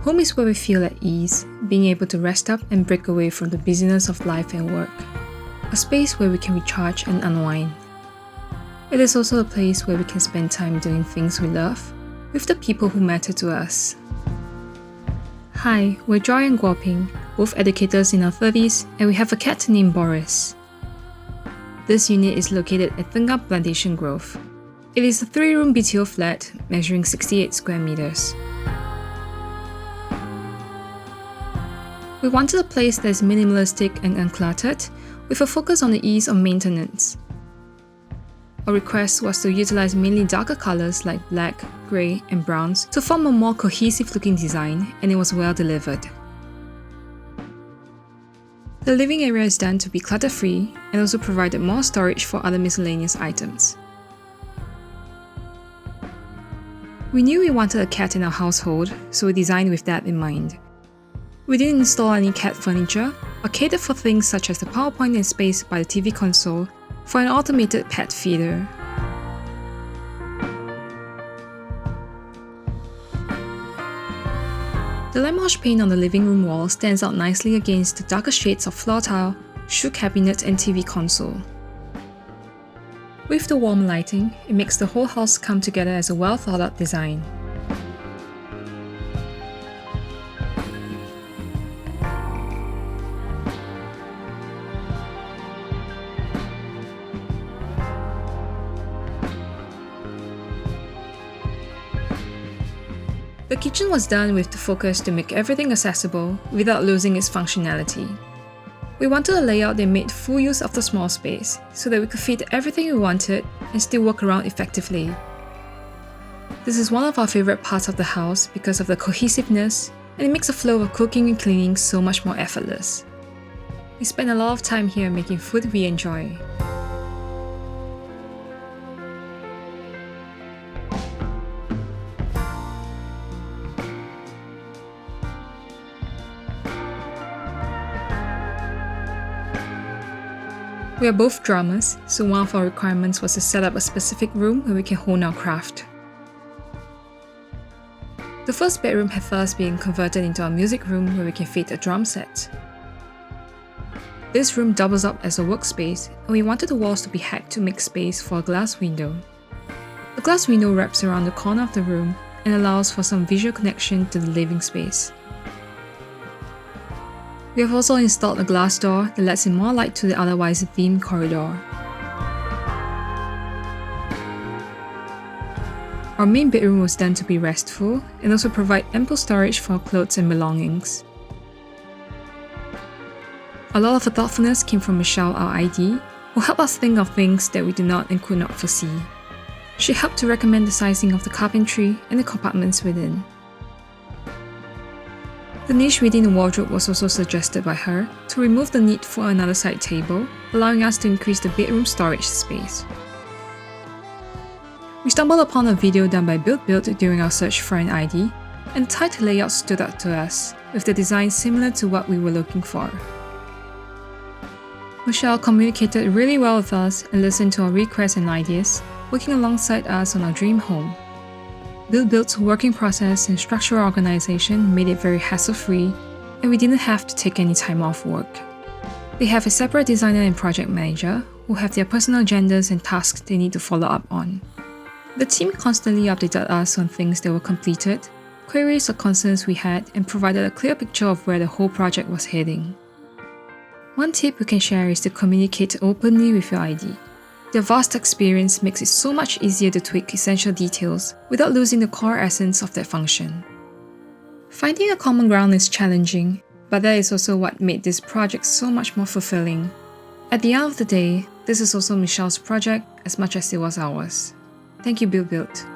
Home is where we feel at ease, being able to rest up and break away from the busyness of life and work. A space where we can recharge and unwind. It is also a place where we can spend time doing things we love, with the people who matter to us. Hi, we're Joy and Guo Ping, both educators in our 30s, and we have a cat named Boris. This unit is located at Tengah Plantation Grove. It is a 3-room BTO flat measuring 68 square meters. We wanted a place that is minimalistic and uncluttered, with a focus on the ease of maintenance. Our request was to utilize mainly darker colors like black, grey, and browns to form a more cohesive looking design, and it was well delivered. The living area is done to be clutter-free and also provided more storage for other miscellaneous items. We knew we wanted a cat in our household, so we designed with that in mind. We didn't install any cat furniture, but catered for things such as the PowerPoint and space by the TV console for an automated pet feeder. The limewash paint on the living room wall stands out nicely against the darker shades of floor tile, shoe cabinet and TV console. With the warm lighting, it makes the whole house come together as a well thought out design. The kitchen was done with the focus to make everything accessible without losing its functionality. We wanted a layout that made full use of the small space so that we could fit everything we wanted and still work around effectively. This is one of our favorite parts of the house because of the cohesiveness, and it makes the flow of cooking and cleaning so much more effortless. We spend a lot of time here making food we enjoy. We are both drummers, so one of our requirements was to set up a specific room where we can hone our craft. The first bedroom had thus been converted into a music room where we can fit a drum set. This room doubles up as a workspace, and we wanted the walls to be hacked to make space for a glass window. The glass window wraps around the corner of the room and allows for some visual connection to the living space. We have also installed a glass door that lets in more light to the otherwise themed corridor. Our main bedroom was done to be restful and also provide ample storage for our clothes and belongings. A lot of the thoughtfulness came from Michelle, our ID, who helped us think of things that we did not and could not foresee. She helped to recommend the sizing of the carpentry and the compartments within. The niche within the wardrobe was also suggested by her to remove the need for another side table, allowing us to increase the bedroom storage space. We stumbled upon a video done by BuildBuilt during our search for an ID, and the tight layout stood out to us, with the design similar to what we were looking for. Michelle communicated really well with us and listened to our requests and ideas, working alongside us on our dream home. BuildBuilt's working process and structural organization made it very hassle-free, and we didn't have to take any time off work. They have a separate designer and project manager who have their personal agendas and tasks they need to follow up on. The team constantly updated us on things that were completed, queries or concerns we had, and provided a clear picture of where the whole project was heading. One tip we can share is to communicate openly with your ID. Their vast experience makes it so much easier to tweak essential details without losing the core essence of that function. Finding a common ground is challenging, but that is also what made this project so much more fulfilling. At the end of the day, this is also Michelle's project as much as it was ours. Thank you, BuildBuilt.